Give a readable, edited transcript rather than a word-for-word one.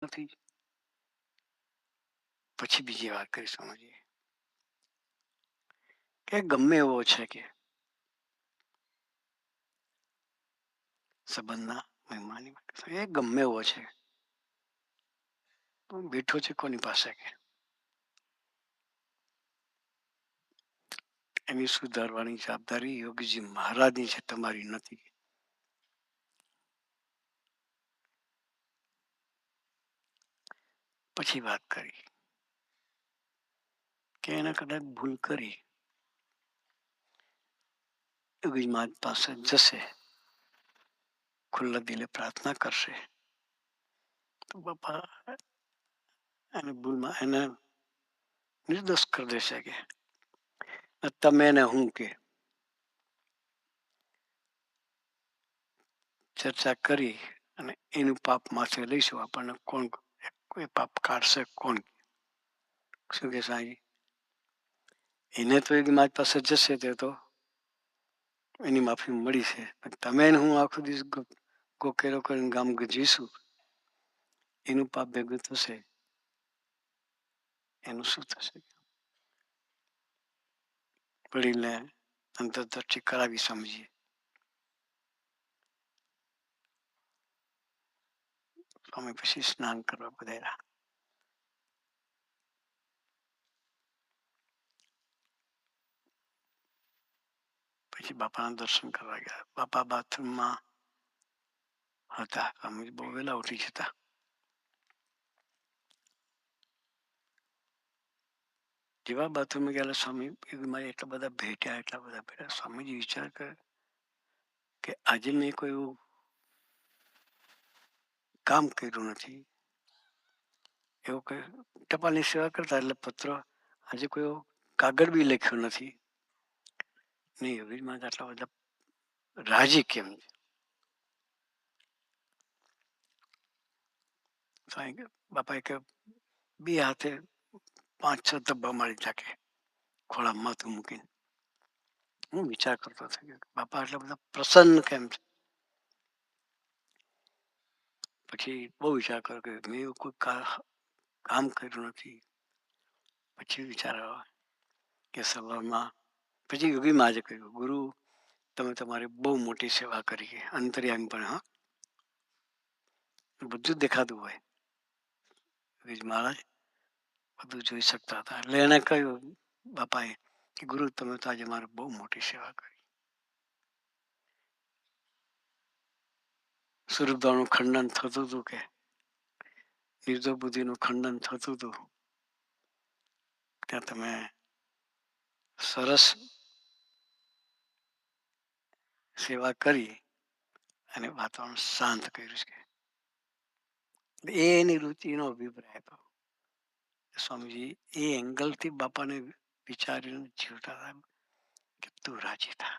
નથી. પછી બીજી વાત કરી સમજીએ કે ગમે એવો છે કે સંબંધના મહેમાની એ ગમે એવો છે તો બેઠો છે કોની પાસે કે એની સુધારવાની જવાબદારી યોગીજી મહારાજની છે, તમારી નથી. પછી વાત કરી કે એને કદાચ ભૂલ કરી યોગીજી મહારાજ પાસે જશે, ખુલ્લા દિલે પ્રાર્થના કરશે તો બાપા એને ભૂલમાં એને નિર્દોષ કરી દેશે કે તમે એને હું કે ચર્ચા કરી અને એનું પાપ માથે લઈશું. આપણને કોણ કોઈ પાપ કાઢશે? કોણ? શું કે સાંઈ એને તો એક મારી પાસે જશે તે તો એની માફી મળી છે, તમે હું આખો દિવસ ગોકેરો કરીને ગામ જીશું, એનું પાપ ભેગું થશે, એનું શું થશે? વડીલને અંતરદૃષ્ટિ કરાવી સમજીએ. સ્વામી પછી સ્નાન કરવા પધાર્યા. પછી બાપાના દર્શન કરવા ગયા. બાપા બાથરૂમમાં હતા. સ્વામી બહુ વહેલા ઉઠી જતા. જેવા બાથરૂમમાં ગયેલા સ્વામી એટલા બધા ભેટ્યા. સ્વામીજી વિચાર કરે કે આજે મેં કોઈ એવું કામ કર્યું નથી, એવું કઈ ટપાલની સેવા કરતા એટલે પત્ર આજે કોઈ કાગળ બી લખ્યો નથી. નહીં યોગીમાં આટલા બધા રાજી કેમ છે? બાપાએ કે બે હાથે 5-6 ધબ્બા મારી નાખે ખોળામાં માથું મૂકીને. હું વિચાર કરતો થયો બાપા આટલા બધા પ્રસન્ન કેમ છે? પછી બહુ વિચાર કર્યો કે મેં એવું કોઈ કામ કર્યું નથી. પછી વિચાર આવ્યો કે સવારમાં પછી યોગી મહારાજે કહ્યું, ગુરુ તમે તમારી બહુ મોટી સેવા કરી, અંતર્યામી પણ. હા, બધું જ દેખાતું હોય. યોગીજી મહારાજ બધું જોઈ શકતા હતા. એટલે એને કહ્યું બાપાએ કે ગુરુ તમે તો આજે મારી બહુ મોટી સેવા કરી. સ્વરૂપદાનું ખંડન થતું હતું કે નિર્દોષ બુદ્ધિનું ખંડન થતું હતું. ત્યાં તમે સરસ સેવા કરી અને વાતાવરણ શાંત કર્યું છે. એની રુચિનો અભિપ્રાય હતો. સ્વામીજી એ એંગલથી બાપાને વિચારીને જીવતા હતા કે તું રાજી થા.